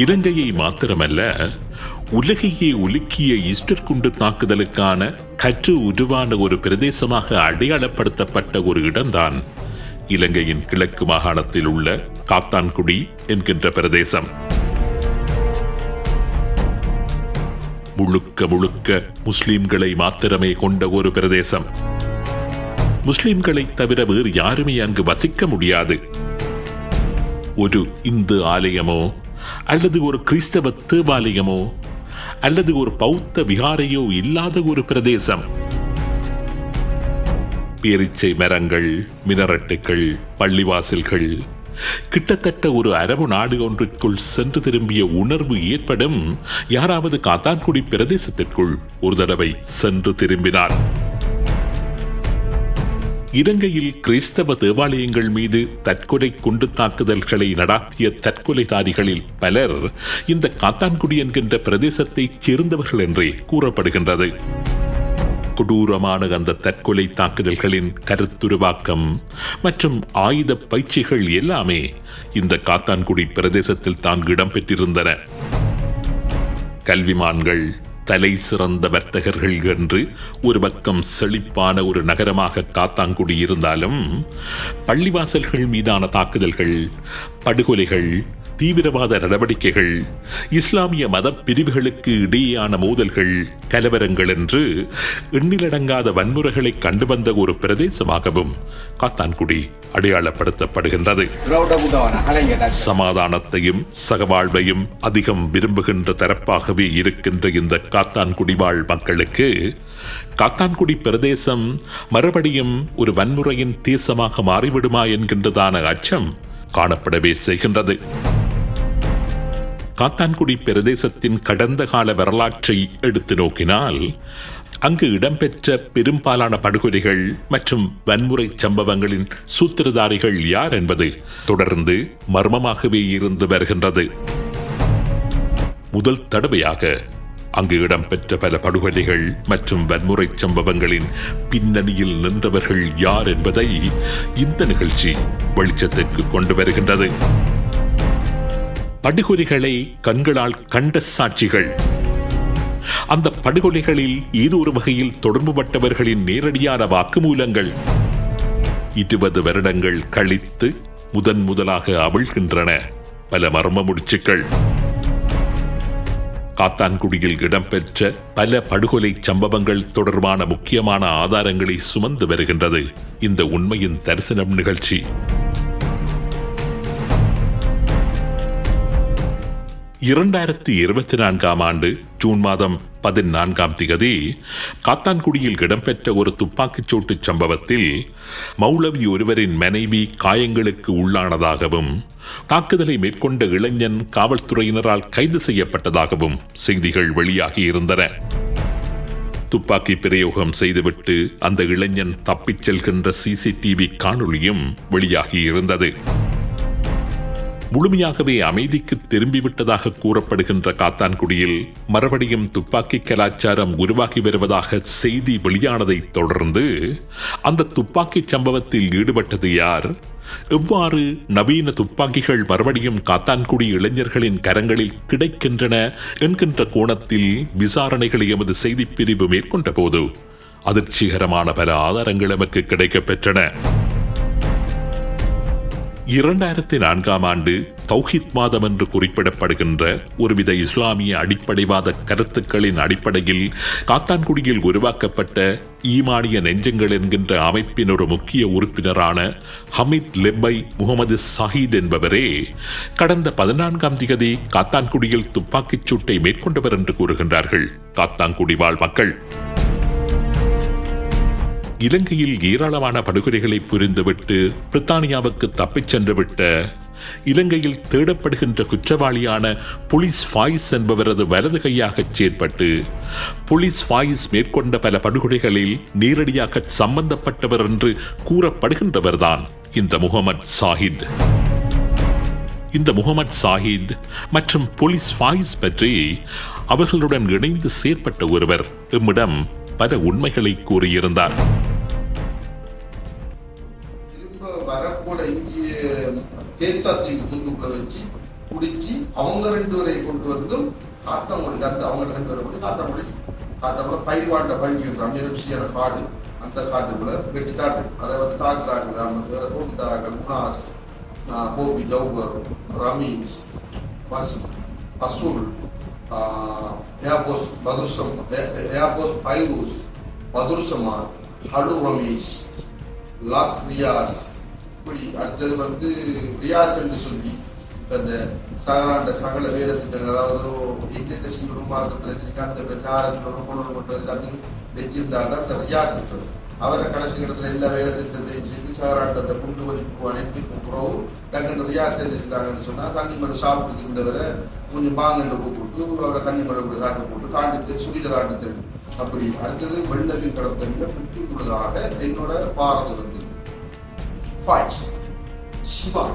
இலங்கையை மாத்திரமல்ல, உலகையே உலுக்கிய ஈஸ்டர் குண்டு தாக்குதலுக்கான கற்று உருவான ஒரு பிரதேசமாக அடையாளப்படுத்தப்பட்ட ஒரு இடம்தான் இலங்கையின் கிழக்கு மாகாணத்தில் உள்ள காத்தான்குடி என்கின்ற பிரதேசம். முழுக்க முழுக்க முஸ்லிம்களை மாத்திரமே கொண்ட ஒரு பிரதேசம். முஸ்லிம்களை தவிர வேறு யாருமே அங்கு வசிக்க முடியாது. ஒரு இந்து ஆலயமோ அல்லது ஒரு கிறிஸ்தவ தேவாலயமோ அல்லது ஒரு பௌத்த விகாரையோ இல்லாத ஒரு பிரதேசம். பேரிச்சை மரங்கள், மினரட்டுகள், பள்ளிவாசல்கள், கிட்டத்தட்ட ஒரு அரபு நாடு ஒன்றிற்குள் சென்று திரும்பிய உணர்வு ஏற்படும் யாராவது காத்தான்குடி பிரதேசத்திற்குள் ஒரு தடவை சென்று திரும்பினார். இலங்கையில் கிறிஸ்தவ தேவாலயங்கள் மீது தற்கொலை குண்டு தாக்குதல்களை நடாத்திய தற்கொலைதாரிகளில் பலர் இந்த காத்தான்குடி என்கின்ற பிரதேசத்தைச் சேர்ந்தவர்கள் என்றே கூறப்படுகின்றது. கொடூரமான அந்த தற்கொலை தாக்குதல்களின் கருத்துருவாக்கம் மற்றும் ஆயுத பயிற்சிகள் எல்லாமே இந்த காத்தான்குடி பிரதேசத்தில் தான் இடம்பெற்றிருந்தன. கல்விமான்கள், தலை சிறந்த வர்த்தகர்கள் என்று ஒரு பக்கம் செழிப்பான ஒரு நகரமாக காத்தான்குடி இருந்தாலும், பள்ளிவாசல்கள் மீதான தாக்குதல்கள், படுகொலைகள், தீவிரவாத நடவடிக்கைகள், இஸ்லாமிய மத பிரிவுகளுக்கு இடையேயான மோதல்கள், கலவரங்கள் என்று எண்ணிலடங்காத வன்முறைகளை கண்டு வந்த ஒரு பிரதேசமாகவும் காத்தான்குடி அடையாளப்படுத்தப்படுகின்றது. சமாதானத்தையும் சகவாழ்வையும் அதிகம் விரும்புகின்ற தரப்பாகவே இருக்கின்ற இந்த காத்தான்குடி வாழ் மக்களுக்கு காத்தான்குடி பிரதேசம் மறுபடியும் ஒரு வன்முறையின் தேசமாக மாறிவிடுமா என்கின்றதான அச்சம் காணப்படவே செய்கின்றது. காத்தான்குடி பிரதேசத்தின் கடந்த கால வரலாற்றை எடுத்து நோக்கினால், அங்கு இடம்பெற்ற பெரும்பாலான படுகொலைகள் மற்றும் வன்முறை சம்பவங்களின் சூத்திரதாரிகள் யார் என்பது தொடர்ந்து மர்மமாகவே இருந்து வருகின்றது. முதல் தடவையாக அங்கு இடம்பெற்ற பல படுகொலைகள் மற்றும் வன்முறை சம்பவங்களின் பின்னணியில் நின்றவர்கள் யார் என்பதை இந்த நிகழ்ச்சி வெளிச்சத்திற்கு கொண்டு வருகின்றது. படுகொலைகளை கண்களால் கண்ட சாட்சிகள், அந்த படுகொலைகளில் ஏதோ ஒரு வகையில் தொடர்புபட்டவர்களின் நேரடியான வாக்குமூலங்கள் 20 வருடங்கள் கழித்து முதலாக அவிழ்கின்றன பல மர்ம முடிச்சுக்கள். காத்தான்குடியில் இடம்பெற்ற பல படுகொலை சம்பவங்கள் தொடர்பான முக்கியமான ஆதாரங்களை சுமந்து வருகின்றது இந்த உண்மையின் தரிசனம் நிகழ்ச்சி. 2024 ஆண்டு ஜூன் மாதம் 14ஆம் தேதி காத்தான்குடியில் இடம்பெற்ற ஒரு துப்பாக்கிச் சூட்டு சம்பவத்தில் மௌலவி ஒருவரின் மனைவி காயங்களுக்கு உள்ளானதாகவும், தாக்குதலை மேற்கொண்ட இளைஞன் காவல்துறையினரால் கைது செய்யப்பட்டதாகவும் செய்திகள் வெளியாகியிருந்தன. துப்பாக்கி பிரயோகம் செய்துவிட்டு அந்த இளைஞன் தப்பிச் செல்கின்ற சிசிடிவி காணொளியும் வெளியாகியிருந்தது. முழுமையாகவே அமைதிக்கு திரும்பிவிட்டதாக கூறப்படுகின்ற காத்தான்குடியில் மறுபடியும் துப்பாக்கி கலாச்சாரம் உருவாகி வருவதாக செய்தி வெளியானதை தொடர்ந்து அந்த துப்பாக்கி சம்பவத்தில் ஈடுபட்டது யார், எவ்வாறு நவீன துப்பாக்கிகள் மறுபடியும் காத்தான்குடி இளைஞர்களின் கரங்களில் கிடைக்கின்றன என்கின்ற கோணத்தில் விசாரணைகளை எமது செய்திப்பிரிவு மேற்கொண்ட போது அதிர்ச்சிகரமான பல ஆதாரங்கள் நமக்கு கிடைக்கப் பெற்றன. 2004ஆம் ஆண்டு தௌஹீத் மாதம் என்று குறிப்பிடப்படுகின்ற ஒருவித இஸ்லாமிய அடிப்படைவாத கருத்துக்களின் அடிப்படையில் காத்தான்குடியில் உருவாக்கப்பட்ட ஈமானிய நெஞ்சங்கள் என்கின்ற அமைப்பின் ஒரு முக்கிய உறுப்பினரான ஹமீத் லெப்பை முகமது சாஹித் என்பவரே கடந்த 14ஆம் தேதி காத்தான்குடியில் துப்பாக்கிச் சூட்டை மேற்கொண்டவர் என்று கூறுகின்றார்கள் காத்தான்குடி வாழ் மக்கள். இலங்கையில் ஏராளமான படுகொலைகளை புரிந்துவிட்டு பிரித்தானியாவுக்கு தப்பிச் சென்றுவிட்ட, இலங்கையில் தேடப்படுகின்ற குற்றவாளியான போலீஸ் ஃபாயிஸ் என்பவரது வலது கையாக செயற்பட்டு போலீஸ் ஃபாயிஸ் மேற்கொண்ட பல படுகொலைகளில் நேரடியாக சம்பந்தப்பட்டவர் என்று கூறப்படுகின்றவர்தான் இந்த முகமது சாஹித். இந்த முகமது சாஹித் மற்றும் போலீஸ் ஃபாயிஸ் பற்றி அவர்களுடன் இணைந்து செயற்பட்ட ஒருவர் எம்மிடம் பல உண்மைகளை கூறியிருந்தார். வரக்கூட இங்கே தேத்தாத்தீவு குண்டுக்குள்ள வச்சு குடிச்சு அவங்க 2 பேரை கொண்டு வந்தும் காத்தாங்குடி அந்த அவங்க 2 பேரை கொண்டு காத்தாங்குடி பயிர்வாண்ட பள்ளி என்ற அந்நியமான காடு அந்த காட்டுக்குள்ள வெட்டி தாட்டு அதை வந்து தாக்குறார்கள் ரோட்டு தாராக்கள் முனாஸ் ஹோபி ஜவுபர் ரமீஸ் அசூல் ஏர்போஸ் பதுர்சம் ஏர்போஸ் பைரூஸ் பதுர்சமான் ஹலு ரமீஸ் லாக் ரியாஸ் இப்படி அடுத்தது வந்து ரியாஸ் என்று சொல்லி அந்த சகலாண்ட சகல வேலை திட்டங்கள் அதாவது எந்தெந்த சீரும் மார்க்கத்தில் அந்த கொண்டு வச்சிருந்தால்தான் அந்த ரியாஸ் இருக்கிறது அவரை கடைசி இடத்துல எல்லா வேலை திட்டத்தையும் செய்து சகலாண்டத்தை குண்டு வலிப்பு அனைத்துக்கும் பிறகு டக்குன்னு ரியாஸ் என்ன செஞ்சாங்கன்னு சொன்னா தண்ணி மரம் சாப்பிட்டு இருந்தவரை கொஞ்சம் பாங்கண்டு கூப்பிட்டு அவரை தண்ணி மரம் காட்டு போட்டு தாண்டி சுடில தாண்டி தெரியும் அப்படி அடுத்தது வெள்ளவின் கடத்தல முற்றுமுழுதாக என்னோட பாரதம் இருந்தது ஃபாய்ஸ் சிவா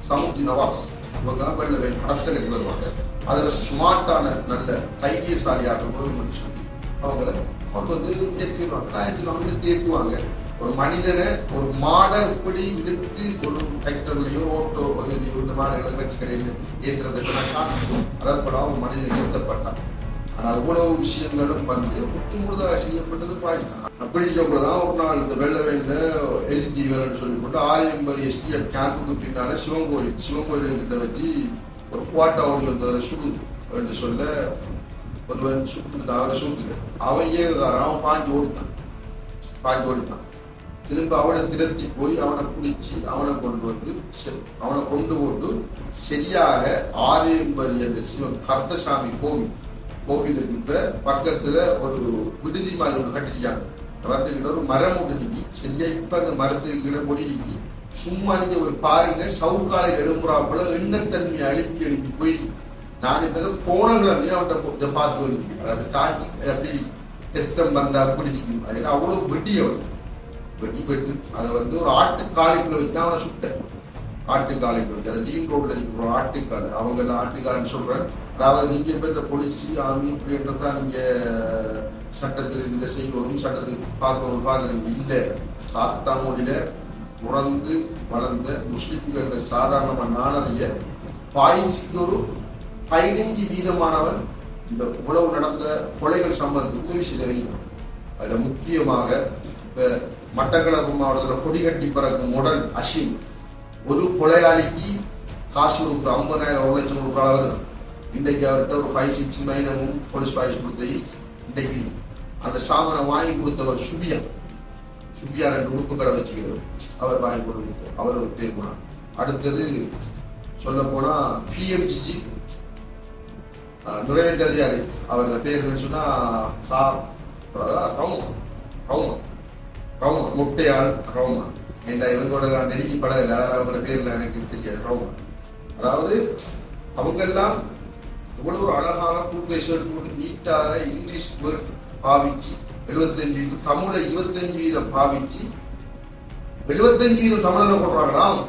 சமுத்தி நவாஸ் இவங்க வெள்ளவின் கடத்தலுக்கு வருவாங்க அதுல ஸ்மார்ட்டான நல்ல தைரியசாலியாக கவர்மெண்ட் சொல்லி அவங்கள கொண்டு வந்து ஏற்றிடுவாங்க தேர்த்துவாங்க ஒரு மனிதனை ஒரு மாடை இப்படி இழுத்து ஒரு டிராக்டர்லயோ ஓட்டோ இந்த மாடுகளை வச்சு கடையில் ஏற்றுறதுக்கு அதாவது ஒரு மனிதன் நிறுத்தப்பட்டான். ஆனா அவ்வளவு விஷயங்களும் வந்து முற்றுமுழுதாக செய்யப்பட்டது பாய்ஸ் தான். அப்படி தான் ஒரு நாள் இந்த வெள்ளவேன்ல எல்இடி வேலைன்னு சொல்லி போட்டு 680 STF கேம்புக்கு பின்னால சிவங்கோயில் கிட்ட வச்சு ஒரு குவாட்டா ஓடி வந்தவரை சுடு என்று சொல்ல ஒருவன் சுட்டுதான் அவரை சுட்டுக்க அவன் ஏகாரன் அவன் பாஞ்சு ஓடித்தான் திரும்ப அவனை திரட்டி போய் அவனை பிடிச்சி அவனை கொண்டு போட்டு சரியாக 680 அந்த சிவன் கர்த்தசாமி கோவிலுக்கு இப்ப பக்கத்துல ஒரு விடுதி மாதிரி ஒன்று கட்டிருக்காங்க. வரத்துக்கிட்ட ஒரு மரம் ஒன்று நீக்கி சரியா இப்ப அந்த மரத்துக்கு பொடி நீக்கி சும்மா நீங்க ஒரு பாருங்க சவுக்காலை எழும்புறாப்புல எண்ணத்தன்மையை எழுப்பி போய் நான் இப்ப போன கிழமையே அவன்கிட்ட இதை பார்த்து வந்திருக்கேன். அதாவது காஞ்சி அப்படி ரத்தம் வந்தா அப்படி நிற்கும் அதுல அவ்வளவு வெட்டி வெட்டு அதை வந்து ஒரு ஆட்டுக்காலைக்குள்ள வச்சு அவனை சுட்டேன். ஆட்டுக்காலைக்குள்ள வச்சு அதை டீம் ரோட்ல இருக்கிற ஆட்டுக்காலை அவங்க எல்லாம் ஆட்டுக்காலைன்னு சொல்றேன். அதாவது நீங்க இப்ப இந்த பொலிசி ஆர்மி இப்படின்றதான் நீங்க சட்டத்தில் இதுல செய்யணும் சட்டத்துக்கு பார்க்கறீங்க இல்ல. காத்தாங்குடியில பிறந்து வளர்ந்த முஸ்லிம்கள் சாதாரணமா நானறிய பாய்ஸுக்கு ஒரு 15% இந்த உழவு நடந்த கொலைகள் சம்பந்தத்து உதவி செய்த அதுல முக்கியமாக இப்ப மட்டக்களப்பு மாவட்டத்தில் கொடி கட்டி பிறக்கும் உடல் அஷிம் ஒரு கொலையாளிக்கு காசு கொடுக்குற 50,000 1 லட்சம் கொடுக்குற அளவு இன்றைக்கு அவர்கிட்ட ஒரு 5-6 மைனமும் போலீஸ் வாய்ஸ் கொடுத்த இன்றைக்கு அந்த சாமனை வாங்கி கொடுத்தவர் சுபியா 2 உறுப்புகளை வச்சுக்கிறது அவர் வாங்கி கொடுத்து அவர் ஒரு பேர் போனார். அடுத்தது சொல்ல போனா பிஎம்ஜிஜி நிறைவேற்ற அதிகாரி அவரோட பேர் சொன்னா முட்டையாள் ரவுமான் என்ற இவங்களோட நெருங்கி பழகல அவங்களோட பேர்ல எனக்கு தெரியாது ரவுமான். அதாவது அவங்க எல்லாம் இவ்வளவு ஒரு அழகாக கூட்டேஸ்வர் நீட்டாக இங்கிலீஷ் வேர்ட் பாவிச்சு 75% தமிழை 25% பாவிச்சு 75% தமிழ்ல போடுறாங்களாம்.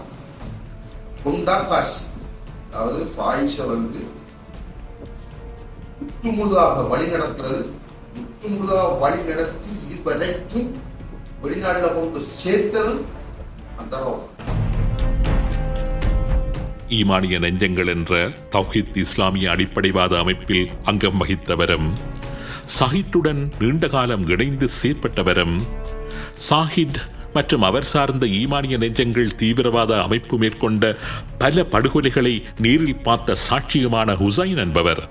கொண்டா காசு அதாவது ஃபாயிஷ வந்து முற்றுமுழுதாக வழி நடத்துறது முற்றுமுழுதாக வழி நடத்தி இதுவரைக்கும் வெளிநாட்டுல கொண்டு சேர்த்தது அந்த ஈமானிய நெஞ்சங்கள் என்ற தௌஹீத் இஸ்லாமிய அடிப்படைவாத அமைப்பில் அங்கம் வகித்தவரும் சாஹிட்டுடன் நீண்ட காலம் இணைந்து செயற்பட்டவரும் சாஹிட் மற்றும் அவர் சார்ந்த ஈமானிய நெஞ்சங்கள் தீவிரவாத அமைப்பு மேற்கொண்ட பல படுகொலைகளை நேரில் பார்த்த சாட்சியமான ஹுசைன் என்பவர்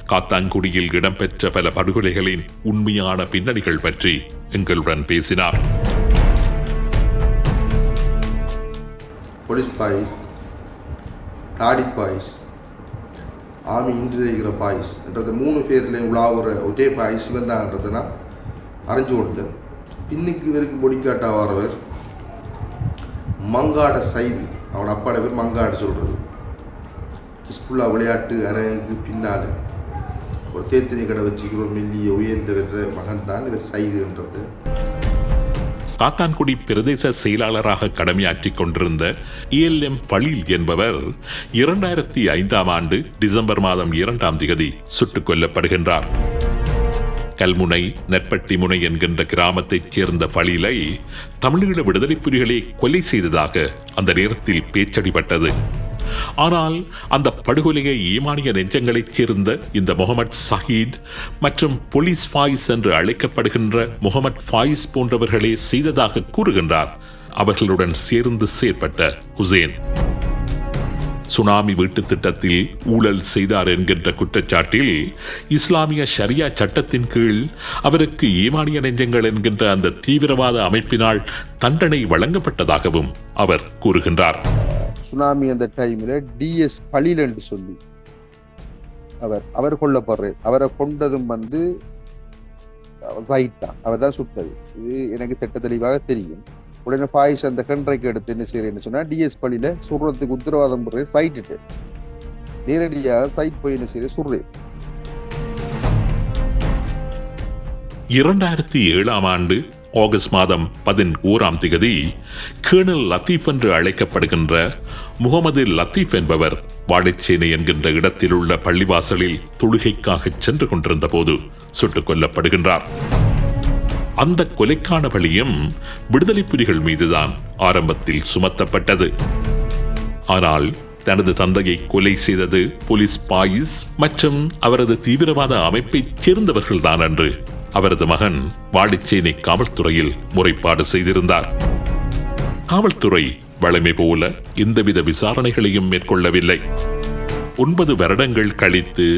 காத்தான்குடியில் இடம்பெற்ற பல படுகொலைகளின் உண்மையான பின்னணிகள் பற்றி எங்களுடன் பேசினார். போலீஸ் பாய்ஸ், தாடி பாய்ஸ், ஆர்மி இன்டர்வியூகிற பாய்ஸ் என்றது 3 பேர்லையும் உலாவுற ஒரே பாய்ஸ் இவன் தான்ன்றதை நான் அறிஞ்சு கொடுத்தேன். பின்னுக்கு இவருக்கு பொடிக்காட்டா வரவர் மங்காட சைது, அவனோட அப்பாட பேர் மங்காடு சொல்றது. ஹிஸ்புல்லா விளையாட்டு அரங்குக்கு பின்னால் ஒரு தேத்திரி கடை வச்சுக்கிற ஒரு மெல்லிய உயர்ந்த மகன் தான் இவர் சைதுன்றது. காத்தான்குடி பிரதேச செயலாளராக கடமையாற்றிக் கொண்டிருந்த ELM பலீல் என்பவர் 2005ஆம் ஆண்டு டிசம்பர் மாதம் 2ஆம் தேதி சுட்டுக் கொல்லப்படுகின்றார். கல்முனை நெற்பட்டி முனை என்கின்ற கிராமத்தைச் சேர்ந்த பலீலை தமிழீழ விடுதலை புலிகளை கொலை செய்ததாக அந்த நேரத்தில் பேச்சடிபட்டது. ஆனால் அந்த படுகொலையை ஈமானிய நெஞ்சங்களைச் சேர்ந்த இந்த முகமது சஹீத் மற்றும் போலீஸ் ஃபாயிஸ் என்று அழைக்கப்படுகின்ற முகமது ஃபாயிஸ் போன்றவர்களே செய்ததாக கூறுகின்றார் அவர்களுடன் சேர்ந்து செயற்பட்ட ஹுசேன். சுனாமி வீட்டு திட்டத்தில் ஊழல் செய்தார் என்கின்ற குற்றச்சாட்டில் இஸ்லாமிய ஷரியா சட்டத்தின் கீழ் அவருக்கு ஈமானிய நெஞ்சங்கள் என்கின்ற அந்த தீவிரவாத அமைப்பினால் தண்டனை வழங்கப்பட்டதாகவும் அவர் கூறுகின்றார். சுனாமி அந்த டைம்ல டிஎஸ் பலில் என்று சொல்லி அவர் கொல்லப்படுறார். அவரை கொண்டதும் சைட் தான், அவர் தான் சுட்டது. இது எனக்கு திட்ட தெளிவாக தெரியும். உடனே ஃபாயிஸ் அந்த கன்றைக்கு எடுத்து என்ன செய்யறேன்னு சொன்னா டிஎஸ் பள்ளியில சுடுறதுக்கு உத்தரவாதம் போடுற சைட்டு நேரடியாக சைட் போய் என்ன செய்ய சுடுறேன். 2007 ஆகஸ்ட் மாதம் 11 கேர்னல் லத்தீப் என்று அழைக்கப்படுகின்ற முகமது லத்தீப் என்பவர் வாழைச்சேனை என்கின்ற இடத்தில் உள்ள பள்ளிவாசலில் தொழுகைக்காக சென்று கொண்டிருந்த போது சுட்டுக் கொல்லப்படுகின்றார். அந்த கொலைக்கான பழியும் விடுதலை புலிகள் மீதுதான் ஆரம்பத்தில் சுமத்தப்பட்டது. ஆனால் தனது தந்தையை கொலை செய்தது போலீஸ் பாயிஸ் மற்றும் அவரது தீவிரவாத அமைப்பைச் சேர்ந்தவர்கள்தான் என்று அவரது மகன் வாழைச்சேனை காவல்துறையில் முறைப்பாடு செய்திருந்தார். காவல்துறை வழமை போல எந்தவித விசாரணைகளையும் மேற்கொள்ளவில்லை. 9 வருடங்கள் கழித்து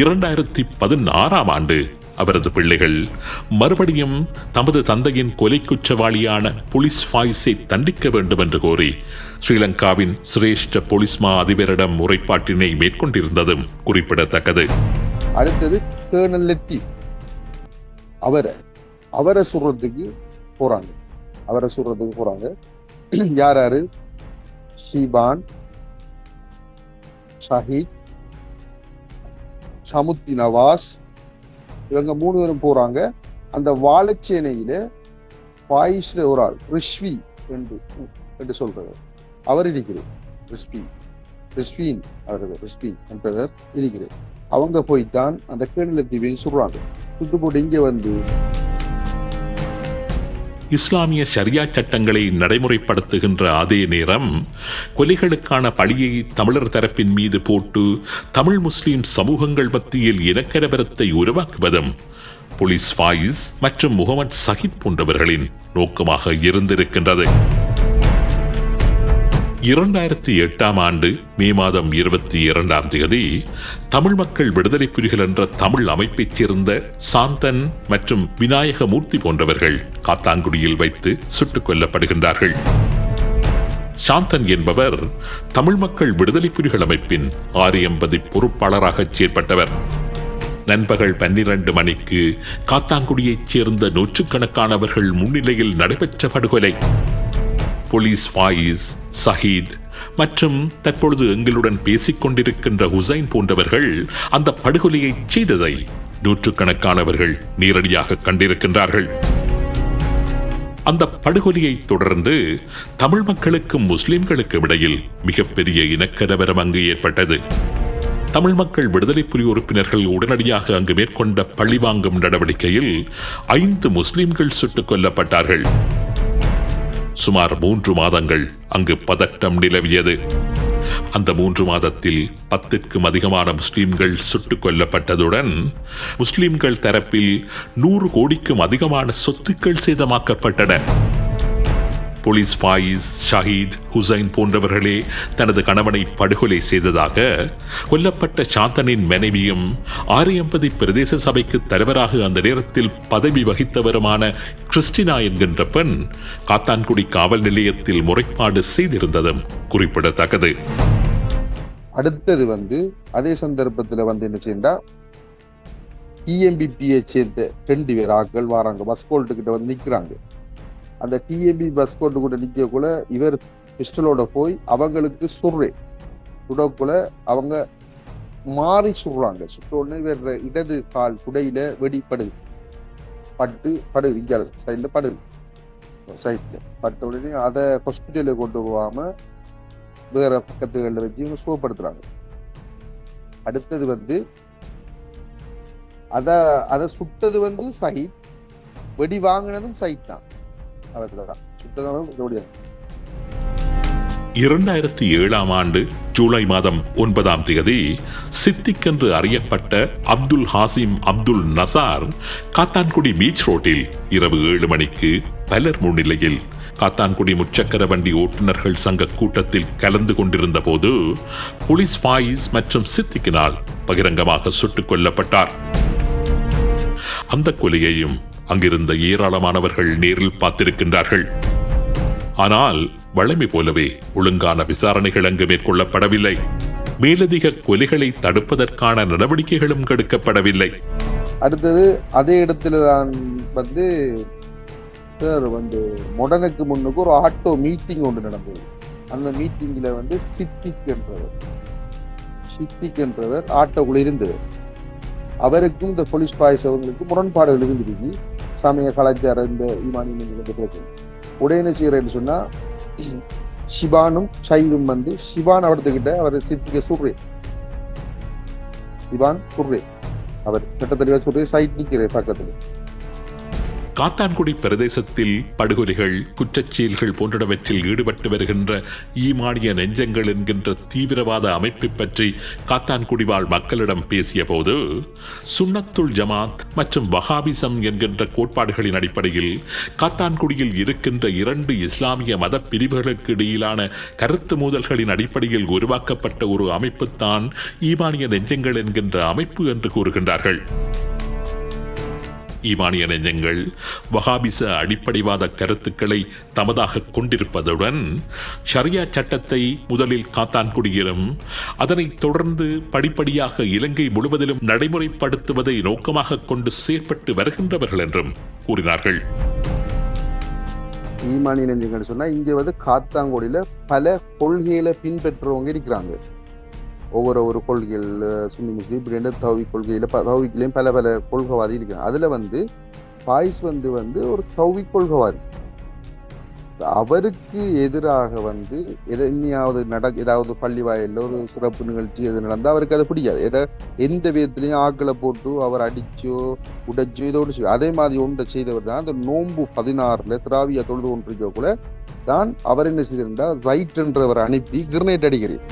2016 அவரது பிள்ளைகள் மறுபடியும் தமது தந்தையின் கொலை குற்றவாளியான போலீஸ் ஃபாயிஸை தண்டிக்க வேண்டும் என்று கோரி ஸ்ரீலங்காவின் சிரேஷ்ட போலீஸ் மா அதிபரிடம் முறைப்பாட்டினை மேற்கொண்டிருந்ததும் குறிப்பிடத்தக்கது. அடுத்தது கேர்னல் லத்தீப், அவரை சுடுறதுக்கு போறாங்க. யாரு? ஷீபான், ஷஹீத், ஷமுத்தி நவாஸ், இவங்க 3 பேரும் போறாங்க. அந்த வாழைச்சேனையில பாயிஸ்ல ஒரு ஆள் ரிஷ்வி என்று சொல்றது அவர் இருக்கிறார். ரிஷ்வீன் என்றவர் இருக்கிறார். அவங்க போய்தான் அந்த கேர்னல் லத்தீப்பை சுடுறாங்க. சுட்டு போட்டு இங்க இஸ்லாமிய ஷரியா சட்டங்களை நடைமுறைப்படுத்துகின்ற அதே நேரம் கொலைகளுக்கான பழியை தமிழர் தரப்பின் மீது போட்டு தமிழ் முஸ்லிம் சமூகங்கள் மத்தியில் இனக்கலவரத்தை உருவாக்குவதும் போலீஸ் ஃபாயிஸ் மற்றும் முகமது சஹீத் போன்றவர்களின் நோக்கமாக இருந்திருக்கின்றது. 2008 மே மாதம் 22 தமிழ் மக்கள் விடுதலை புலிகள் என்ற தமிழ் அமைப்பைச் சேர்ந்த சாந்தன் மற்றும் விநாயகமூர்த்தி போன்றவர்கள் காத்தாங்குடியில் வைத்து சுட்டுக் கொல்லப்படுகின்றார்கள். சாந்தன் என்பவர் தமிழ் மக்கள் விடுதலை புலிகள் அமைப்பின் 680 பொறுப்பாளராக செயற்பட்டவர். நண்பகல் 12 மணிக்கு காத்தாங்குடியைச் சேர்ந்த நூற்றுக்கணக்கானவர்கள் முன்னிலையில் நடைபெற்ற படுகொலை. போலீஸ் ஃபாயிஸ், சஹீத் மற்றும் தற்பொழுது எங்களுடன் பேசிக் கொண்டிருக்கின்ற ஹுசைன் போன்றவர்கள் அந்த படுகொலையை செய்ததை நூற்றுக்கணக்கானவர்கள் நேரடியாக கண்டிருக்கின்றார்கள். அந்த படுகொலையை தொடர்ந்து தமிழ் மக்களுக்கும் முஸ்லிம்களுக்கும் இடையில் மிகப்பெரிய இனக்கலவரம் அங்கு ஏற்பட்டது. தமிழ் மக்கள் விடுதலை புலி உறுப்பினர்கள் உடனடியாக அங்கு மேற்கொண்ட பழிவாங்கும் நடவடிக்கையில் 5 முஸ்லிம்கள் சுட்டுக் கொல்லப்பட்டார்கள். சுமார் 3 மாதங்கள் அங்கு பதட்டம் நிலவியது. அந்த 3 மாதத்தில் 10க்கும் அதிகமான முஸ்லிம்கள் சுட்டுக் கொல்லப்பட்டதுடன் முஸ்லிம்கள் தரப்பில் 100 கோடிக்கும் அதிகமான சொத்துக்கள் சேதமாக்கப்பட்டன. போலீஸ் ஃபாயிஸ், ஷஹீத், ஹுசைன் போன்றவர்களே தனது கணவனை படுகொலை செய்ததாக கொல்லப்பட்ட சாந்தனின் மனைவியும் 680 பிரதேச சபைக்கு தலைவராக அந்த நேரத்தில் பதவி வகித்தவருமான கிறிஸ்டினா என்கின்ற பெண் காத்தான்குடி காவல் நிலையத்தில் முறைப்பாடு செய்திருந்ததும் குறிப்பிடத்தக்கது. அடுத்தது அதே சந்தர்ப்பத்தில் என்ன செய்யண்டா டிஎம்பிபியை சேர்ந்த 2 பேர் ஆட்கள் வராங்க. பஸ்கோல்ட்டு கிட்ட நிக்கிறாங்க. அந்த டிஎம்பி பஸ்கோல்ட்டு கூட நிக்கக்குள்ள இவர் பிஸ்டலோட போய் அவங்களுக்கு சுடக்குள்ள அவங்க மாறி சுடுறாங்க. சுட்ட உடனே இவர் இடது கால் குடையில வெடிப்படுது. படுது இங்க சைட்ல சைட்ல பட்ட உடனே அதை ஹாஸ்பிட்டலுக்கு கொண்டு போகாம வேற பக்கத்துகளில் வச்சு இவங்க சுகப்படுத்துறாங்க. அடுத்தது அதை சுட்டது சைட், வெடி வாங்கினதும் சைட் தான். 2007 ஜூலை மாதம் 9 சித்திக் என்று அறியப்பட்ட அப்துல் ஹாசிம் அப்துல் நசார் காத்தான்குடி பீச் ரோட்டில் இரவு 7 மணிக்கு பலர் முன்னிலையில் காத்தான்குடி முச்சக்கர வண்டி ஓட்டுநர்கள் சங்க கூட்டத்தில் கலந்து கொண்டிருந்த போது போலீஸ் ஃபாயிஸ் மற்றும் சித்திக்கினால் பகிரங்கமாக சுட்டுக் கொல்லப்பட்டார். அந்த கொலையையும் அங்கிருந்த ஏராளமானவர்கள் நேரில் பார்த்திருக்கின்றார்கள். ஆனால் வழமை போலவே ஒழுங்கான விசாரணைகள் அங்கு மேற்கொள்ளப்படவில்லை. மேலதிக கொலைகளை தடுப்பதற்கான நடவடிக்கைகளும் எடுக்கப்படவில்லை. அடுத்தது அதே இடத்துல தான் மொடனுக்கு முன்னுக்கு ஒரு ஆட்டோ மீட்டிங் ஒன்று நடந்தது. அந்த மீட்டிங்ல சித்திக் என்றவர் ஆட்டோக்குள்ள இருந்தவர். அவருக்கும் இந்த போலீஸ் பாய்ஸ் அவங்களுக்கு முரண்பாடுகள் இருந்துருக்கு. சமய கலாச்சார இந்த பிரச்சனை உடையன செய்யறேன்னு சொன்னா சிவானும் ஷைதும் சிவான் அவர்கிட்ட அவர் சித்திக்க சுடுறே, சிவான் சுடுறே, அவர் கிட்டத்தட்ட சுடுறே, சைட் நிக்கிறே பக்கத்துல. காத்தான்குடி பிரதேசத்தில் படுகொலைகள், குற்றச்செயல்கள் போன்றவற்றில் ஈடுபட்டு வருகின்ற ஈமானிய நெஞ்சங்கள் என்கின்ற தீவிரவாத அமைப்பை பற்றி காத்தான்குடி வாழ் மக்களிடம் பேசிய போது சுன்னத்துல் ஜமாத் மற்றும் வஹாபிசம் என்கின்ற கோட்பாடுகளின் அடிப்படையில் காத்தான்குடியில் இருக்கின்ற 2 இஸ்லாமிய மத பிரிவுகளுக்கு இடையிலான கருத்து மோதல்களின் அடிப்படையில் உருவாக்கப்பட்ட ஒரு அமைப்புத்தான் ஈமானிய நெஞ்சங்கள் என்கின்ற அமைப்பு என்று கூறுகின்றார்கள். ஈமானிய நெஞ்சங்கள் வஹாபிச அடிப்படைவாத கருத்துக்களை தமதாக கொண்டிருப்பதுடன் ஷரியா சட்டத்தை முதலில் காத்தான்குடியிலும் அதனைத் தொடர்ந்து படிப்படியாக இலங்கை முழுவதிலும் நடைமுறைப்படுத்துவதை நோக்கமாக கொண்டு செயற்பட்டு வருகின்றவர்கள் என்றும் கூறினார்கள். ஈமானிய நெஞ்சங்கள் சொன்னா இங்க காத்தான்குடியில பல கொள்கைகளை பின்பற்றுறவங்க இருக்கிறாங்க. ஒவ்வொரு கொள்கைகள் சுன்னி முஸ்லீம் இப்படி தௌஹீத்லயும் பல பல கொள்கைவாதி இருக்காங்க. அதுல பாய்ஸ் ஒரு தௌஹீத் கொள்கைவாதி. அவருக்கு எதிராக ஏதாவது பள்ளி வாயில ஒரு சிறப்பு நிகழ்ச்சி எது நடந்தா அவருக்கு அது பிடிக்காது. எந்த விதத்திலையும் ஆக்களை போட்டு அவர் அடிச்சோ உடைச்சோ இதோடு அதே மாதிரி ஒன்றை செய்தவர் தான் அந்த நோன்பு 16 திராவியா தொழுது கொண்டிருக்க கூட தான் அவர் என்ன செய்திருந்தா ரைட் என்றவர் அனுப்பி கிரனேட் அடிக்கிறேன்.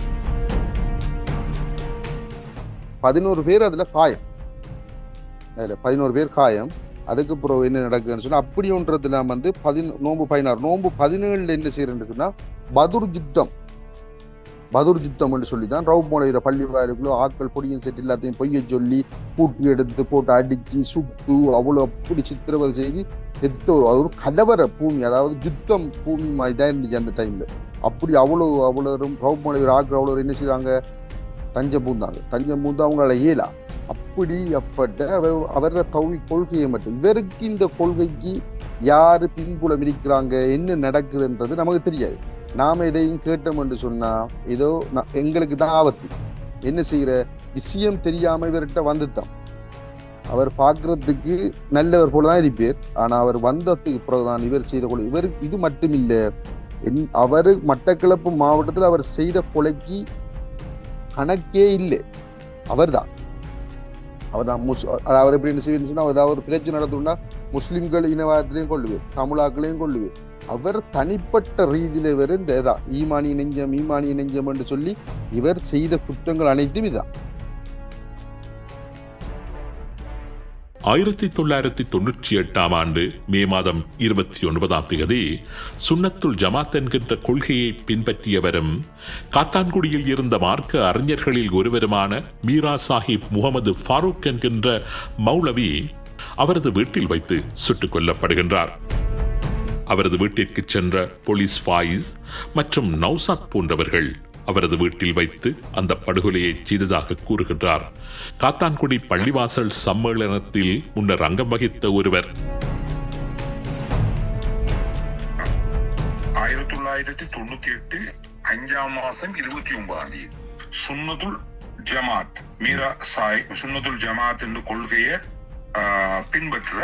11 பேர் அதுல காயம். 11 பேர் காயம். அதுக்கு பிறகு என்ன நடக்குதுன்னு சொன்னா அப்படி ஒன்றதுல நோம்பு 16 நோம்பு 17 என்ன செய்யறேன்னு சொன்னா பதுர் யுத்தம் சொல்லிதான் ரவுப் மோலையில பள்ளி வாயிலுக்குள்ள ஆட்கள் பொடியும் செட்டு எல்லாத்தையும் பொய்ய சொல்லி பூட்டி எடுத்து போட்டு அடிச்சு சுட்டு அவ்வளவு அப்படி சித்திரவதை செய்து ஒரு கலவர பூமி, அதாவது யுத்தம் பூமி மாதிரிதான் இருந்துச்சு அந்த டைம்ல. அப்படி அவ்வளவு ரவுப் மோலையில ஆட்கள் அவ்வளவு என்ன செய்வாங்க, தஞ்சம் பூந்து அவங்களால இயலா. அப்படிப்பட்ட அவர தௌஹீத் கொள்கையை மட்டும் இவருக்கு இந்த கொள்கைக்கு யாரு பின்புலம் இருக்கிறாங்க, என்ன நடக்குதுன்றது நமக்கு தெரியாது. நாம எதையும் கேட்டோம் என்று சொன்னா ஏதோ எங்களுக்கு தான் ஆபத்து. என்ன செய்யற விஷயம் தெரியாம இவர்கிட்ட வந்துட்டான். அவர் பார்க்கறதுக்கு நல்லவர் போலதான் இருப்பார். ஆனா அவர் வந்ததுக்கு பிறகுதான் இவர் செய்த கொலை. இவருக்கு இது மட்டும் இல்ல, அவரு மட்டக்களப்பு மாவட்டத்தில் அவர் செய்த கொலைக்கு கணக்கே இல்லை. அவர்தான் அவர் எப்படி என்ன செய்வேன்னு சொன்னா ஏதாவது ஒரு பிரச்சனை நடத்தும்னா முஸ்லிம்கள் இனவாதத்திலையும் கொள்ளுவேர், தமிழாக்களையும் கொள்ளுவேர். அவர் தனிப்பட்ட ரீதியில இவர் இந்த ஈமானிய நெஞ்சம் என்று சொல்லி இவர் செய்த குற்றங்கள் அனைத்தும் இதான். 1998 மே மாதம் 29 சுன்னத்துல் ஜமாத் என்கின்ற கொள்கையை பின்பற்றியவரும் காத்தான்குடியில் இருந்த மார்க்க அறிஞர்களில் ஒருவருமான மீரா சாஹிப் முகமது ஃபாரூக் என்கின்ற மௌலவி அவரது வீட்டில் வைத்து சுட்டுக் கொல்லப்படுகின்றார். அவரது வீட்டிற்கு சென்ற போலீஸ் ஃபாயிஸ் மற்றும் நௌசாத் போன்றவர்கள் அவரது வீட்டில் வைத்து அந்த படுகொலையை செய்ததாக கூறுகின்றார். காத்தான்குடி பள்ளிவாசல் சம்மேளனத்தில் முன்னர் அங்கம் வகித்த ஒருவர். 1998 5ஆம் மாசம் 29 சுன்னத்துல் ஜமாத் மீரா சாஹிப் சுன்னத்துல் ஜமாத் என்ற கொள்கையை பின்பற்ற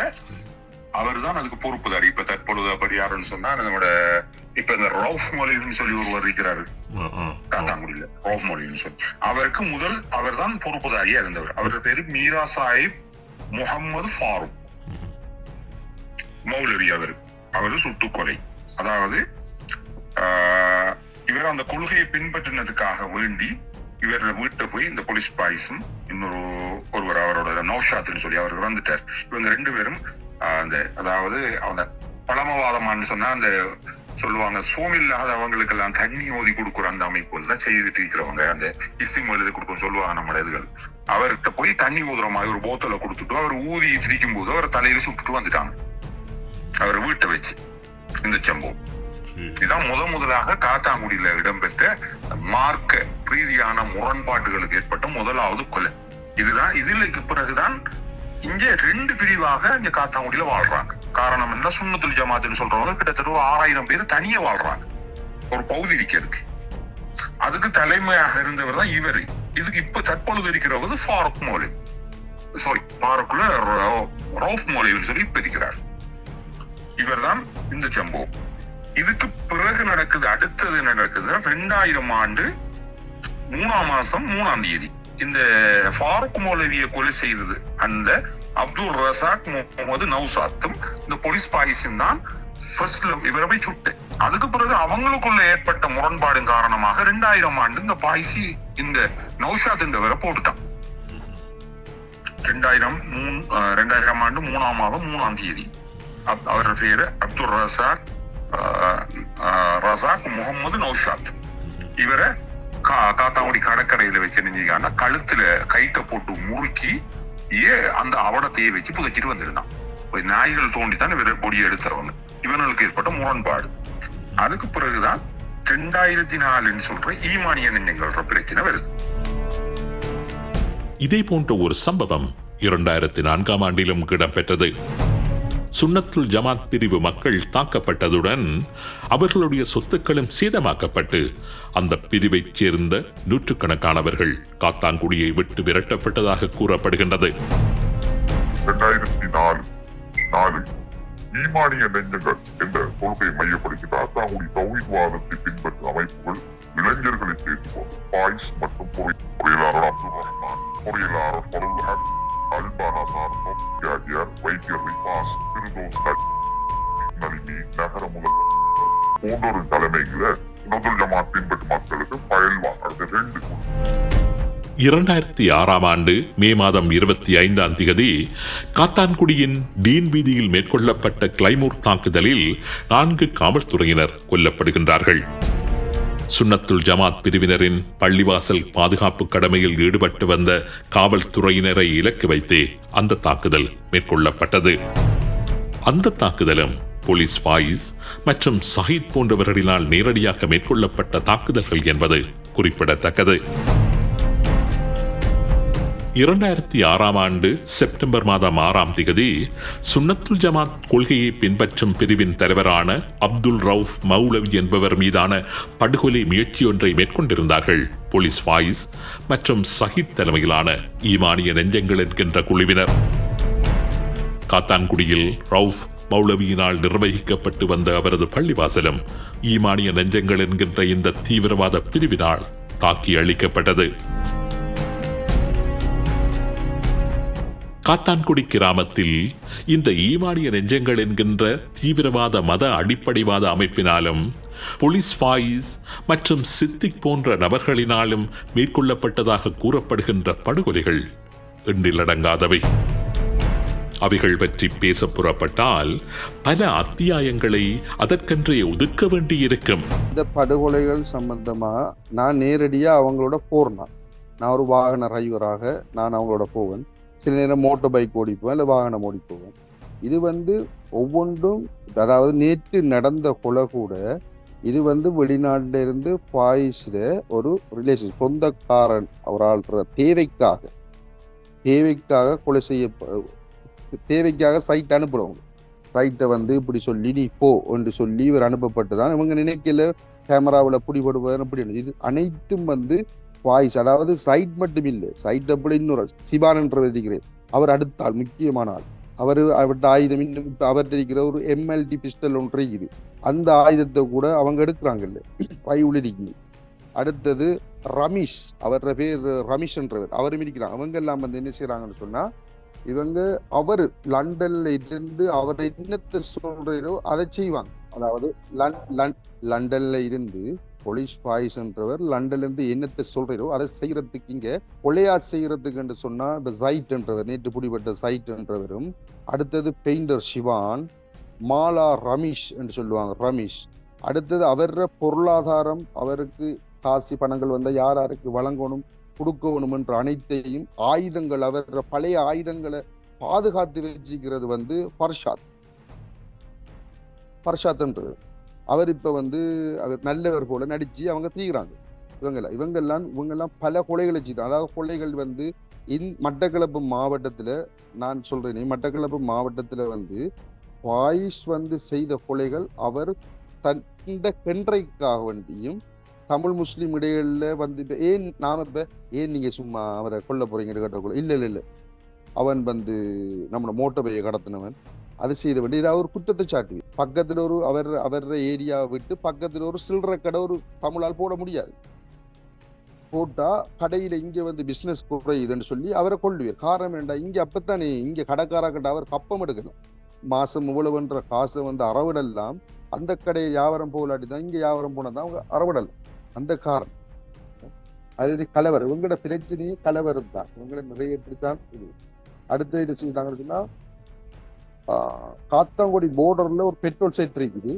அவர் தான் அதுக்கு பொறுப்புதார். இப்ப தற்பொழுது அப்படி யாருன்னு சொன்னா நம்மளோட இப்ப இந்த ரவுஃப் மொழின்னு சொல்லி ஒருவர் இருக்கிறாரு காத்தான்குடியில, ரவுஃப் மொழின்னு சொல்லி அவருக்கு முதல் அவர் தான் பொறுப்புதாரியா இருந்தவர். அவரோட பேரு மீரா சாஹிப் முகமது ஃபாரூக் மௌலவி. அவரு சுட்டுக்கொலை, அதாவது இவர் இவர் அந்த கொள்கையை பின்பற்றினதுக்காக வேண்டி இவர் வீட்டை போய் இந்த போலீஸ் பாய்ஸும் ஒருவர் அவரோட நௌஷாத்னு சொல்லி அவர் வந்துட்டார். இவங்க 2 பேரும் அந்த அதாவது அவங்க பழமவாதமானு சொன்னா அந்த சொல்லுவாங்க சோமில்லாதவங்களுக்கு எல்லாம் தண்ணி ஓதி கொடுக்குற அந்த அமைப்புகள் தான் செய்துட்டு இருக்கிறவங்க, அந்த இஸ்திம் எழுதி கொடுக்கும் சொல்லுவாங்க நம்ம இதுகள். அவர்கிட்ட போய் தண்ணி ஊதுற மாதிரி ஒரு போத்தலை கொடுத்துட்டு அவர் ஊதி திரிக்கும் போது அவர் தலையில சுட்டுட்டு வந்துட்டாங்க அவர் வீட்டை வச்சு. இந்த சம்பவம் இதுதான் முதலாக காத்தாங்குடியில இடம்பெற்ற மார்க்க ரீதியான முரண்பாட்டுகளுக்கு ஏற்பட்ட முதலாவது கொலை. இதுதான் இதுக்கு பிறகுதான் இங்க 2 பிரிவாக இங்க காத்தாங்குடியில வாழ்றாங்க. காரணம் என்ன, சுன்னத்துல் ஜமாத்னு சொல்றவங்க கிட்டத்தட்ட 6000 பேர் தனியா வாழ்றாங்க ஒரு பகுதி இருக்கிறதுக்கு. அதுக்கு தலைமையாக இருந்தவர் தான் இவரு. இதுக்கு இப்ப தற்பொழுது இருக்கிறவர் ஃபாரூக் மௌலவி, ஃபாரூக்ல ரவுஃப் மௌலவின்னு சொல்லி இப்ப இருக்கிறார். இவர் தான் இந்த சம்பவம். இதுக்கு பிறகு நடக்குது, அடுத்தது நடக்குது 2000 ஆண்டு 3ஆம் மாசம் 3ஆம் தேதி இந்த ஃபாரூக் மௌலவியை கொலை செய்தது அந்த அப்துல் ரசாக் முகமது நௌசாத்தும் இந்த போலீஸ் பாய்ஸும் தான் இவரை போய் சுட்டு. அதுக்கு பிறகு அவங்களுக்குள்ள ஏற்பட்ட முரண்பாடு காரணமாக 2000 ஆண்டு இந்த பாய்ஸி இந்த நௌஷாத் என்றவரை போட்டுட்டான். 2000 ஆண்டு 3ஆம் மாதம் 3ஆம் தேதி அவர் பேரு அப்துல் ரசாக் முகமது நௌஷாத். இவரை காத்தாங்குடி கடற்கரையில வச்சு நினைஞ்சிக்கான கழுத்துல கைத்த போட்டு முறுக்கி அந்த அவடத்தையே வச்சு புதைச்சிட்டு வந்திருந்தான். நாய்கள் தோண்டித்தான் இவரை பொடியை எடுத்துறவங்க. இவனுக்கு ஏற்பட்ட முரண்பாடு. அதுக்கு பிறகுதான் 2004 சொல்ற ஈமானிய நெஞ்சங்கள்ன்ற பிரச்சனை வருது. இதே போன்ற ஒரு சம்பவம் 2004ஆம் ஆண்டிலும் இடம்பெற்றது. சுன்னத்துல் ஜமாத் பிரிவு மக்கள் தாக்கப்பட்டதுடன் அவர்களுடைய சொத்துக்களும் சேதமாக்கப்பட்டு அந்த பிரிவைச் சேர்ந்த நூற்றுக்கணக்கானவர்கள் காத்தாங்குடியை விட்டு விரட்டப்பட்டதாக கூறப்படுகின்றது. 2004 ஈமானிய நெஞ்சங்கள் என்ற கொள்கையை மையப்படுத்தி காத்தாங்குடி தௌஹீத்வாதத்தை பின்பற்றும் அமைப்புகள் இளைஞர்களை சேர்த்துக்கொண்டு பாய்ஸ் மற்றும் பொறியியலாளர் அப்துல் ரஹ்மான், பொறியியலாளர் ஃபருல் ஹக், அல்பானா சார்ந்தோம் யாகியார், வைத்தியர் ரிபாஸ், நலிமி, நகர முதல்வர் போன்றோரின் தலைமையில சுன்னத்துல் ஜமாத் பின்பற்றும் மக்களுக்கு பயில்வான். அடுத்த 2006ஆம் ஆண்டு மே மாதம் 25ஆம் தேதி காத்தான்குடியின் டீன் வீதியில் மேற்கொள்ளப்பட்ட கிளைமூர் தாக்குதலில் 4 காவல்துறையினர் கொல்லப்படுகின்றார்கள். சுன்னத்துல் ஜமாத் பிரிவினரின் பள்ளிவாசல் பாதுகாப்பு கடமையில் ஈடுபட்டு வந்த காவல்துறையினரை இலக்கு வைத்தே அந்த தாக்குதல் மேற்கொள்ளப்பட்டது. அந்த தாக்குதலும் போலீஸ் ஃபாயிஸ் மற்றும் சஹீத் போன்றவர்களினால் நேரடியாக மேற்கொள்ளப்பட்ட தாக்குதல்கள் என்பது குறிப்பிடத்தக்கது. 2006ஆம் ஆண்டு செப்டம்பர் மாதம் 6ஆம் தேதி சுன்னத்துல் ஜமாத் கொள்கையை பின்பற்றும் பிரிவின் தலைவரான அப்துல் ரவுஃப் மௌலவி என்பவர் மீதான படுகொலை முயற்சியொன்றை மேற்கொண்டிருந்தார்கள் போலீஸ் ஃபாயிஸ் மற்றும் சஹீத் தலைமையிலான ஈமானிய நெஞ்சங்கள் என்கின்ற குழுவினர். காத்தான்குடியில் ரவுஃப் மௌலவியினால் நிர்வகிக்கப்பட்டு வந்த அவரது பள்ளிவாசலும் ஈமானிய நெஞ்சங்கள் என்கின்ற இந்த தீவிரவாத பிரிவினால் தாக்கி அளிக்கப்பட்டது. காத்தான்குடி கிராமத்தில் இந்த ஈமானிய நெஞ்சங்கள் என்கின்ற தீவிரவாத மத அடிப்படைவாத அமைப்பினாலும் போலீஸ் ஃபாயிஸ் மற்றும் சித்திக் போன்ற நபர்களினாலும் மேற்கொள்ளப்பட்டதாக கூறப்படுகின்ற படுகொலைகள் எண்ணிலடங்காதவை. அவைகள் பற்றி பேச புறப்பட்டால் பல அத்தியாயங்களை அதற்கென்றே ஒதுக்க வேண்டியிருக்கும். இந்த படுகொலைகள் சம்பந்தமா நான் நேரடியா அவங்களோட போறேன். நான் ஒரு வாகன டிரைவராக நான் அவங்களோட போவேன். சில நேரம் மோட்டர் பைக் ஓடிப்போவேன், இல்லை வாகனம் ஓடி போவேன். இது ஒவ்வொன்றும், அதாவது நேற்று நடந்த கொலை கூட இது வெளிநாட்டில இருந்து பாய்ஸ்ல ஒரு ரிலேஷன் சொந்தக்காரன் ஒரு ஆள்ற தேவைக்காக கொலை செய்ய, தேவைக்காக சைட் அனுப்புறவங்க. சைட்டை இப்படி சொல்லி நீ போ என்று சொல்லி இவர் அனுப்பப்பட்டு தான் இவங்க நினைக்கல கேமராவில் பிடிபடுவதுன்னு அப்படி. இது அனைத்தும் வாய்ஸ், அதாவது சைட் மட்டும் இல்லை, சைட் அப்படி இன்னொரு சிபான் என்று இருக்கிறேன். அவர் அடுத்த ஆள், முக்கியமான ஆள். அவர்கிட்ட ஆயுதம் இன்னும் அவர்கிட்ட இருக்கிற ஒரு MLT பிஸ்டல் ஒன்று இருக்குது. அந்த ஆயுதத்தை கூட அவங்க எடுக்கிறாங்க இல்லை, பையுளிக்கு. அடுத்தது ரமீஷ், அவர பேர் ரமீஷ் என்றவர், அவரும் இருக்கிறாங்க. அவங்க எல்லாம் என்ன செய்யறாங்கன்னு சொன்னா, அவர் லண்டன்ல இருந்து அவர் என்னத்தை சொல்றோ அதை செய்வாங்க. அதாவது லண்டன்ல இருந்து போலீஸ் பாய்ஸ் என்றவர் லண்டன்ல இருந்து என்னத்தை சொல்றோ அதை செய்யறதுக்கு இங்க கொலையா செய்யறதுக்கு என்று சொன்னா இந்த சைட் என்றவர் நேற்று பிடிபட்ட சைட் என்றவரும், அடுத்தது பெயிண்டர் சிவான், மாலா ரமேஷ் என்று சொல்லுவாங்க ரமேஷ், அடுத்தது அவர பொருளாதாரம் அவருக்கு காசி பணங்கள் வந்த யாருக்கு வழங்கணும் கொடுக்கணும் என்ற அனைத்தையும் ஆயுதங்கள் அவர பழைய ஆயுதங்களை பாதுகாத்து வச்சுக்கிறது பர்ஷாத் என்றது. அவர் இப்ப அவர் நல்லவர் போல நடிச்சு அவங்க தீக்குறாங்க. இவங்கெல்லாம் பல கொலைகளை செய்தாங்க. அதாவது கொலைகள் மட்டக்களப்பு மாவட்டத்துல, நான் சொல்றேன் மட்டக்களப்பு மாவட்டத்துல வாய்ஸ் செய்த கொலைகள் அவர் தந்த கென்றைக்காக வேண்டியும் தமிழ் முஸ்லீம் இடையில ஏன் நீங்க சும்மா அவரை கொல்ல போறீங்க கேட்டக்குள்ள இல்ல அவன் நம்மளோட மோட்டர் கடத்தினவன் அது செய்த வேண்டிய இதாவது ஒரு குற்றத்தை சாட்டி பக்கத்துல ஒரு அவர் ஏரியாவை விட்டு பக்கத்துல ஒரு சில்லறை கடை ஒரு தமிழால் போட முடியாது. போட்டா கடையில இங்க பிசினஸ் குறையுதுன்னு சொல்லி அவரை கொள்ளுவார். காரணம் வேண்டாம், இங்க அப்பத்தானே இங்க கடைக்காரர்கிட்ட அவர் கப்பம் எடுக்கணும். மாசம் இவ்வளவுன்ற காசை அறவிடலாம். அந்த கடையை வியாபாரம் போகலாட்டிதான் இங்க வியாபாரம் போனதான் அவங்க அறவிடலாம். அந்த காரணம் அது கலவர். இவங்களோட பிரச்சனையே கலவரம் தான். இவங்களை நிறைய இப்படித்தான் இது. அடுத்து என்ன செய்தாங்கன்னு சொன்னா, காத்தாங்குடி போர்டர்ல ஒரு பெட்ரோல் செட் இருக்குது,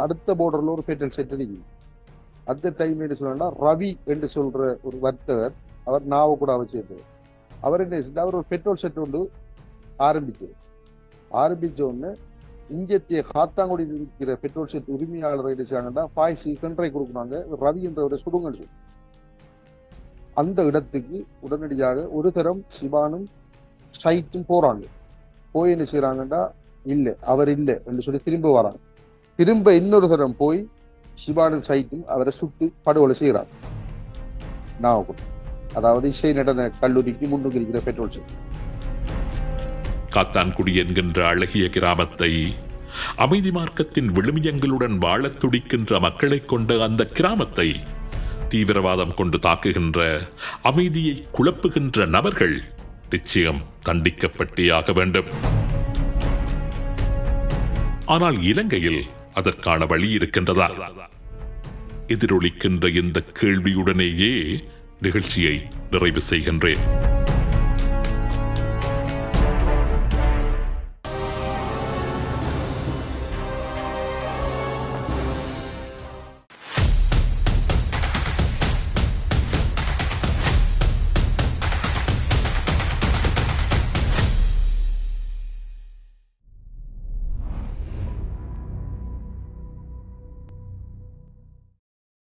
அடுத்த போர்டர்ல ஒரு பெட்ரோல் செட் இருக்குது. அந்த டைம் என்ன சொன்னா, ரவி என்று சொல்ற ஒரு வர்த்தகர், அவர் நாவ கூட வச்சிருந்தார். அவர் என்ன செஞ்சா, அவர் ஒரு பெட்ரோல் செட் ஒன்று ஆரம்பிச்ச உடனே இங்கத்திய காத்தாங்குடி இருக்கிற பெட்ரோல் செட் உரிமையாளர் என்ன செய்யாங்கன்னா, பாய்ச்சி கன்றை கொடுக்குறாங்க, ரவி என்றவரை சுடுங்கன்னு சொல்லி. அந்த இடத்துக்கு உடனடியாக ஒரு தரம் சிவானும் சைட்டும் போறாங்க. போய் என்ன செய்யறாங்கன்னா, இல்ல அவர் இல்லை என்று சொல்லி திரும்ப வராங்க. திரும்ப இன்னொரு தரம் போய் சிவானும் சைட்டும் அவரை சுட்டு படுகொலை செய்யறாங்க. அதாவது இசை நடன கல்லூரிக்கு முன்னுக்கு இருக்கிற பெட்ரோல் செட். காத்தான்குடி என்கின்ற அழகிய கிராமத்தை அமைதி மார்க்கத்தின் விழுமியங்களுடன் வாழத் துடிக்கின்ற மக்களை கொண்ட அந்த கிராமத்தை தீவிரவாதம் கொண்டு தாக்குகின்ற, அமைதியை குழப்புகின்ற நபர்கள் நிச்சயம் தண்டிக்கப்பட்டே ஆக வேண்டும். ஆனால் இலங்கையில் அதற்கான வழி இருக்கின்றதா? எதிரொலிக்கின்ற இந்த கேள்வியுடனேயே நிகழ்ச்சியை நிறைவு செய்கின்றேன்.